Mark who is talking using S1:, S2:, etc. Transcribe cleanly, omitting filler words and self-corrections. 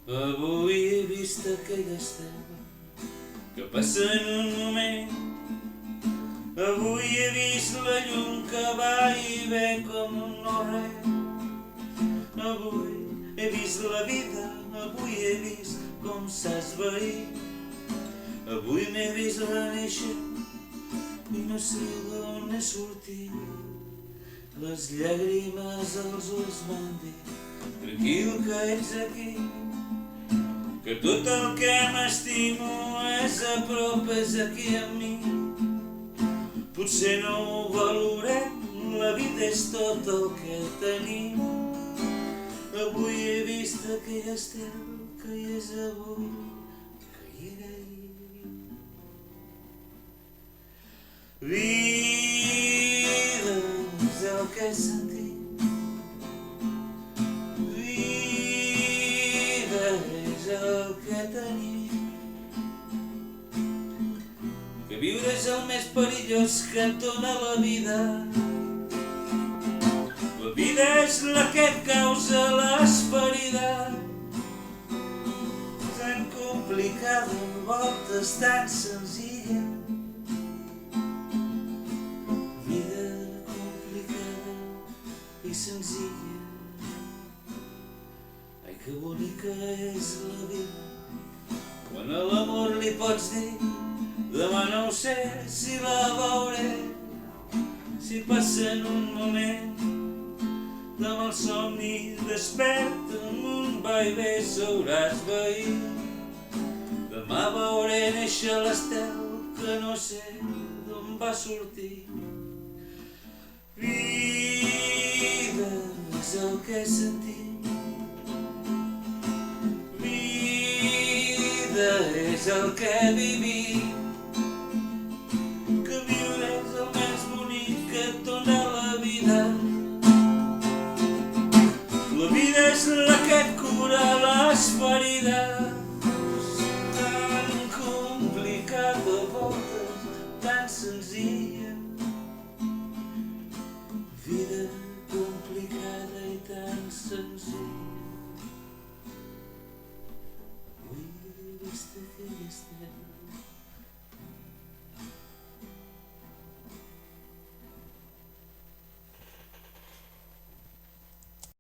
S1: Avui he vist aquell estel que passa en un moment. Avui he vist la llum que va i ve com un no-res. Avui he vist la vida, avui he vist com s'ha esvaït. Avui m'he vist renéixer i no sé d'on he sortit. Les llàgrimes als ulls m'han dit: tranquil que ets aquí, que tot el que m'estimo és a prop, és aquí amb mi. Potser no ho valorem, la vida és tot el que tenim. Avui he vist aquell estel que hi és avui, que hi era ahir. Vida és el que he sentit, vida és el que tenim, que viure és el més perillós que et dona la vida. La vida és la que et causa les ferides, tan complicada, en voltes tan senzilla. Vida complicada i senzilla. Ai, que bonica és la vida, quan a l'amor li pots dir: demà no ho sé si la veuré. Si passa en un moment, demà el somni desperta, amb un va i ve s'haurà esvaït. Demà veuré néixer l'estel que no sé d'on va sortir. Vida és el que he sentit, vida és el que he vivit, que viure és el més bonic que et dona la vida. La vida és la que et cura les ferides,